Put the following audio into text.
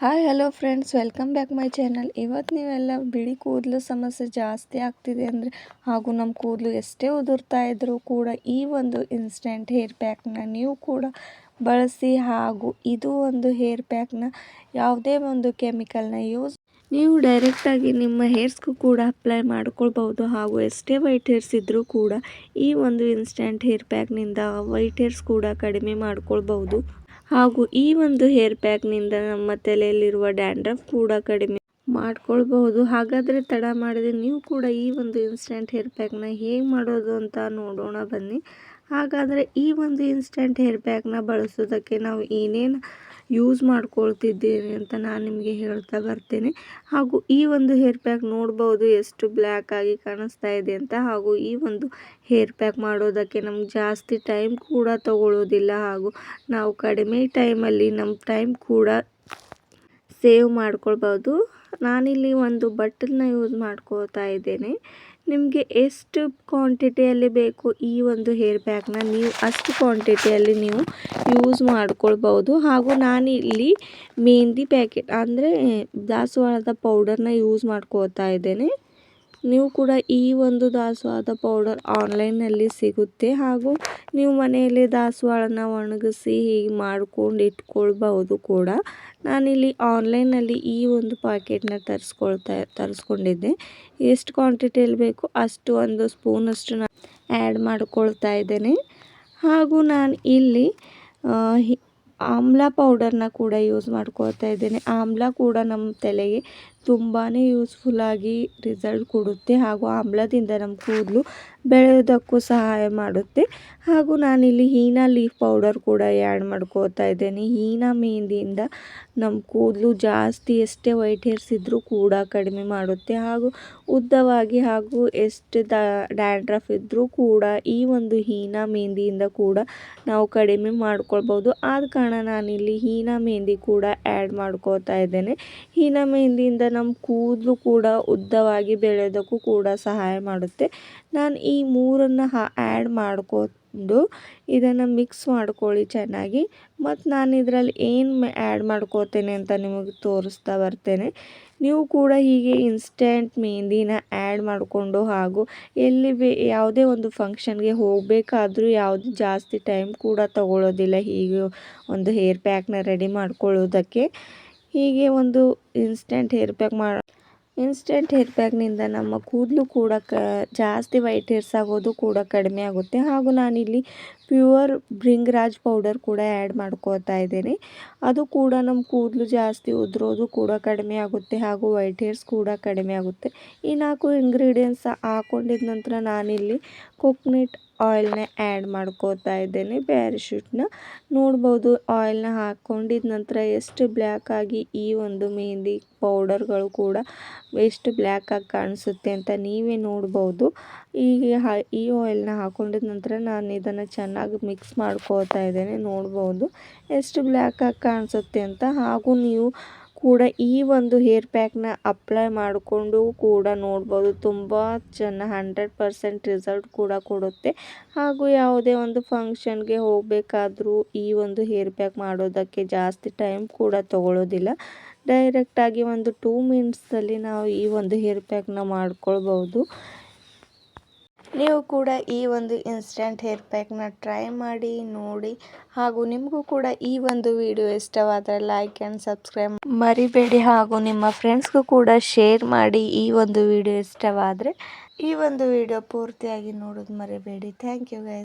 Hi hello friends, welcome back my channel. ಇವತ್ತು ನೀವೆಲ್ಲ ಬಿಳಿ ಕೂದಲು ಸಮಸ್ಯೆ ಜಾಸ್ತಿ ಆಗ್ತಿದೆ ಅಂದರೆ ಹಾಗೂ ನಮ್ಮ ಕೂದಲು ಎಷ್ಟೇ ಉದುರ್ತಾ ಇದ್ದರೂ ಕೂಡ ಈ ಒಂದು ಇನ್ಸ್ಟೆಂಟ್ ಹೇರ್ ಪ್ಯಾಕ್ನ ನೀವು ಕೂಡ ಬಳಸಿ. ಹಾಗೂ ಇದು ಒಂದು ಹೇರ್ ಪ್ಯಾಕ್ನ ಯಾವುದೇ ಒಂದು ಕೆಮಿಕಲ್ನ ನೀವು ಡೈರೆಕ್ಟಾಗಿ ನಿಮ್ಮ ಹೇರ್ಸ್ಗೂ ಕೂಡ ಅಪ್ಲೈ ಮಾಡ್ಕೊಳ್ಬೋದು. ಹಾಗೂ ಎಷ್ಟೇ ವೈಟ್ ಹೇರ್ಸ್ ಇದ್ದರೂ ಕೂಡ ಈ ಒಂದು ಇನ್ಸ್ಟೆಂಟ್ ಹೇರ್ ಪ್ಯಾಕ್ನಿಂದ ವೈಟ್ ಹೇರ್ಸ್ ಕೂಡ ಕಡಿಮೆ ಮಾಡ್ಕೊಳ್ಬೋದು. ಹಾಗೂ ಈ ಒಂದು ಹೇರ್ ಪ್ಯಾಕ್ನಿಂದ ನಮ್ಮ ತಲೆಯಲ್ಲಿರುವ ಡ್ಯಾಂಡ್ರಫ್ ಕೂಡ ಕಡಿಮೆ ಮಾಡ್ಕೊಳ್ಬಹುದು. ಹಾಗಾದರೆ ತಡ ಮಾಡಿದ್ರೆ ನೀವು ಕೂಡ ಈ ಒಂದು ಇನ್ಸ್ಟೆಂಟ್ ಹೇರ್ ಪ್ಯಾಕ್ನ ಹೇಗೆ ಮಾಡೋದು ಅಂತ ನೋಡೋಣ ಬನ್ನಿ. ಹಾಗಾದರೆ ಈ ಒಂದು ಇನ್ಸ್ಟೆಂಟ್ ಹೇರ್ ಪ್ಯಾಕ್ನ ಬಳಸೋದಕ್ಕೆ ನಾವು ಏನೇನು ಯೂಸ್ ಮಾಡ್ಕೊಳ್ತಿದ್ದೀನಿ ಅಂತ ನಾನು ನಿಮಗೆ ಹೇಳ್ತಾ ಬರ್ತೇನೆ. ಹಾಗೂ ಈ ಒಂದು ಹೇರ್ ಪ್ಯಾಕ್ ನೋಡ್ಬೋದು ಎಷ್ಟು ಬ್ಲ್ಯಾಕ್ ಆಗಿ ಕಾಣಿಸ್ತಾ ಇದೆ ಅಂತ. ಹಾಗೂ ಈ ಒಂದು ಹೇರ್ ಪ್ಯಾಕ್ ಮಾಡೋದಕ್ಕೆ ನಮ್ಗೆ ಜಾಸ್ತಿ ಟೈಮ್ ಕೂಡ ತಗೊಳ್ಳೋದಿಲ್ಲ. ಹಾಗೂ ನಾವು ಕಡಿಮೆ ಟೈಮಲ್ಲಿ ನಮ್ಮ ಟೈಮ್ ಕೂಡ ಸೇವ್ ಮಾಡ್ಕೊಳ್ಬೋದು. ನಾನಿಲ್ಲಿ ಒಂದು ಬಟ್ಟಲನ್ನ ಯೂಸ್ ಮಾಡ್ಕೋತಾ ಇದ್ದೇನೆ. ನಿಮಗೆ ಎಷ್ಟು ಕ್ವಾಂಟಿಟಿಯಲ್ಲಿ ಬೇಕು ಈ ಒಂದು ಹೇರ್ ಪ್ಯಾಕ್ನ ನೀವು ಅಷ್ಟು ಕ್ವಾಂಟಿಟಿಯಲ್ಲಿ ನೀವು ಯೂಸ್ ಮಾಡ್ಕೊಳ್ಬೋದು. ಹಾಗೂ ನಾನಿಲ್ಲಿ ಮೆಹಂದಿ ಪ್ಯಾಕೆಟ್ ಅಂದರೆ ದಾಸವಾಳದ ಪೌಡರ್ನ ಯೂಸ್ ಮಾಡ್ಕೋತಾ ಇದ್ದೇನೆ. ನೀವು ಕೂಡ ಈ ಒಂದು ದಾಸವಾಳದ ಪೌಡರ್ ಆನ್ಲೈನ್ನಲ್ಲಿ ಸಿಗುತ್ತೆ. ಹಾಗೂ ನೀವು ಮನೆಯಲ್ಲಿ ದಾಸವಾಳನ ಒಣಗಿಸಿ ಹೀಗೆ ಮಾಡ್ಕೊಂಡು ಇಟ್ಕೊಳ್ಬಹುದು ಕೂಡ. ನಾನಿಲ್ಲಿ ಆನ್ಲೈನಲ್ಲಿ ಈ ಒಂದು ಪ್ಯಾಕೆಟ್ನ ತರಿಸ್ಕೊಂಡಿದ್ದೆ. ಎಷ್ಟು ಕ್ವಾಂಟಿಟಿಯಲ್ಲಿ ಬೇಕು ಅಷ್ಟು ಒಂದು ಸ್ಪೂನಷ್ಟು ನಾನು ಆ್ಯಡ್ ಮಾಡ್ಕೊಳ್ತಾ ಇದ್ದೇನೆ. ಹಾಗೂ ನಾನು ಇಲ್ಲಿ ಆಮ್ಲ ಪೌಡರ್ನ ಕೂಡ ಯೂಸ್ ಮಾಡ್ಕೊಳ್ತಾ ಇದ್ದೇನೆ. ಆಮ್ಲ ಕೂಡ ನಮ್ಮ ತಲೆಗೆ ತುಂಬಾ ಯೂಸ್ಫುಲ್ಲಾಗಿ ರಿಸಲ್ಟ್ ಕೊಡುತ್ತೆ. ಹಾಗೂ ಆಮ್ಲದಿಂದ ನಮ್ಮ ಕೂದಲು ಬೆಳೆಯೋದಕ್ಕೂ ಸಹಾಯ ಮಾಡುತ್ತೆ. ಹಾಗೂ ನಾನಿಲ್ಲಿ ಹೀನಾ ಲೀಫ್ ಪೌಡರ್ ಕೂಡ ಆ್ಯಡ್ ಮಾಡ್ಕೋತಾ ಇದ್ದೇನೆ. ಹೀನಾ ಮೆಹಂದಿಯಿಂದ ನಮ್ಮ ಕೂದಲು ಜಾಸ್ತಿ ಎಷ್ಟೇ ವೈಟ್ ಹೇರ್ಸ್ ಇದ್ದರೂ ಕೂಡ ಕಡಿಮೆ ಮಾಡುತ್ತೆ. ಹಾಗೂ ಉದ್ದವಾಗಿ ಹಾಗೂ ಎಷ್ಟು ಡ್ಯಾಂಡ್ರಫ್ ಇದ್ದರೂ ಕೂಡ ಈ ಒಂದು ಹೀನಾ ಮೆಹಂದಿಯಿಂದ ಕೂಡ ನಾವು ಕಡಿಮೆ ಮಾಡ್ಕೊಳ್ಬೋದು. ಆದ ಕಾರಣ ನಾನಿಲ್ಲಿ ಹೀನಾ ಮೆಹಂದಿ ಕೂಡ ಆ್ಯಡ್ ಮಾಡ್ಕೋತಾ ಇದ್ದೇನೆ. ಹೀನಾ ಮೆಹಂದಿಯಿಂದ ನಮ್ಮ ಕೂದಲು ಕೂಡ ಉದ್ದವಾಗಿ ಬೆಳೆಯೋದಕ್ಕೂ ಕೂಡ ಸಹಾಯ ಮಾಡುತ್ತೆ. ನಾನು ಈ ಮೂರನ್ನು ಆ್ಯಡ್ ಮಾಡ್ಕೊಂಡು ಇದನ್ನು ಮಿಕ್ಸ್ ಮಾಡ್ಕೊಳ್ಳಿ ಚೆನ್ನಾಗಿ. ಮತ್ತು ನಾನು ಇದರಲ್ಲಿ ಏನು ಆ್ಯಡ್ ಮಾಡ್ಕೋತೇನೆ ಅಂತ ನಿಮಗೆ ತೋರಿಸ್ತಾ ಬರ್ತೇನೆ. ನೀವು ಕೂಡ ಹೀಗೆ ಇನ್ಸ್ಟೆಂಟ್ ಮೆಹಂದಿನ ಆ್ಯಡ್ ಮಾಡಿಕೊಂಡು ಹಾಗೂ ಯಾವುದೇ ಒಂದು ಫಂಕ್ಷನ್ಗೆ ಹೋಗಬೇಕಾದ್ರೂ ಯಾವುದು ಜಾಸ್ತಿ ಟೈಮ್ ಕೂಡ ತಗೊಳ್ಳೋದಿಲ್ಲ ಹೀಗೆ ಒಂದು ಹೇರ್ ಪ್ಯಾಕ್ನ ರೆಡಿ ಮಾಡ್ಕೊಳ್ಳೋದಕ್ಕೆ. ಹೀಗೆ ಒಂದು ಇನ್ಸ್ಟೆಂಟ್ ಹೇರ್ ಪ್ಯಾಕ್ನಿಂದ ನಮ್ಮ ಕೂದಲು ಕೂಡ ಜಾಸ್ತಿ ವೈಟ್ ಹೇರ್ಸ್ ಆಗೋದು ಕೂಡ ಕಡಿಮೆ ಆಗುತ್ತೆ. ಹಾಗೂ ನಾನಿಲ್ಲಿ ಪ್ಯೂರ್ ಭೃಂಗರಾಜ್ ಪೌಡರ್ ಕೂಡ ಆ್ಯಡ್ ಮಾಡ್ಕೋತಾ ಇದ್ದೇನೆ. ಅದು ಕೂಡ ನಮ್ಮ ಕೂದಲು ಜಾಸ್ತಿ ಉದುರೋದು ಕೂಡ ಕಡಿಮೆ ಆಗುತ್ತೆ. ಹಾಗೂ ವೈಟ್ ಹೇರ್ಸ್ ಕೂಡ ಕಡಿಮೆ ಆಗುತ್ತೆ. ಈ 4 ಇಂಗ್ರೀಡಿಯೆಂಟ್ಸ್ ಹಾಕೊಂಡಿದ ನಂತರ ನಾನಿಲ್ಲಿ ಕೊಕೊನಟ್ ಆಯಿಲ್ನ ಆ್ಯಡ್ ಮಾಡ್ಕೋತಾ ಇದ್ದೇನೆ. ಪ್ಯಾರಾಶೂಟ್ನ ನೋಡ್ಬೋದು. ಆಯಿಲ್ನ ಹಾಕ್ಕೊಂಡಿದ ನಂತರ ಎಷ್ಟು ಬ್ಲ್ಯಾಕ್ ಆಗಿ ಈ ಒಂದು ಮೆಹಂದಿ ಪೌಡರ್ಗಳು ಕೂಡ ಎಷ್ಟು ಬ್ಲ್ಯಾಕ್ ಆಗಿ ಕಾಣಿಸುತ್ತೆ ಅಂತ ನೀವೇ ನೋಡ್ಬೋದು. ಈ ಆಯಿಲ್ನ ಹಾಕೊಂಡಿದ ನಂತರ ನಾನು ಇದನ್ನು ಚೆನ್ನಾಗಿ ಮಿಕ್ಸ್ ಮಾಡ್ಕೋತಾ ಇದ್ದೇನೆ. ನೋಡ್ಬೋದು ಎಷ್ಟು ಬ್ಲ್ಯಾಕ್ ಆಗಿ ಕಾಣಿಸುತ್ತೆ ಅಂತ. ಹಾಗೂ ನೀವು ಕೂಡ ಈ ಒಂದು ಹೇರ್ ಪ್ಯಾಕ್ನ ಅಪ್ಲೈ ಮಾಡಿಕೊಂಡು ಕೂಡ ನೋಡ್ಬೋದು. ತುಂಬ 100% ರಿಸಲ್ಟ್ ಕೂಡ ಕೊಡುತ್ತೆ. ಹಾಗೂ ಯಾವುದೇ ಒಂದು ಫಂಕ್ಷನ್ಗೆ ಹೋಗಬೇಕಾದ್ರೂ ಈ ಒಂದು ಹೇರ್ ಪ್ಯಾಕ್ ಮಾಡೋದಕ್ಕೆ ಜಾಸ್ತಿ ಟೈಮ್ ಕೂಡ ತಗೊಳ್ಳೋದಿಲ್ಲ. ಡೈರೆಕ್ಟಾಗಿ ಒಂದು 2 ಮಿನಿಟ್ಸಲ್ಲಿ ನಾವು ಈ ಒಂದು ಹೇರ್ ಪ್ಯಾಕ್ನ ಮಾಡ್ಕೊಳ್ಬೋದು. ನೀವು ಕೂಡ ಈ ಒಂದು ಇನ್ಸ್ಟೆಂಟ್ ಹೇರ್ ಪ್ಯಾಕ್ನ ಟ್ರೈ ಮಾಡಿ ನೋಡಿ. ಹಾಗೂ ನಿಮಗೂ ಕೂಡ ಈ ಒಂದು ವಿಡಿಯೋ ಇಷ್ಟವಾದರೆ ಲೈಕ್ ಆ್ಯಂಡ್ ಸಬ್ಸ್ಕ್ರೈಬ್ ಮರಿಬೇಡಿ. ಹಾಗೂ ನಿಮ್ಮ ಫ್ರೆಂಡ್ಸ್ಗೂ ಕೂಡ ಶೇರ್ ಮಾಡಿ. ಈ ಒಂದು ವಿಡಿಯೋ ಇಷ್ಟವಾದರೆ ಈ ಒಂದು ವಿಡಿಯೋ ಪೂರ್ತಿಯಾಗಿ ನೋಡೋದು ಮರಿಬೇಡಿ. Thank you guys.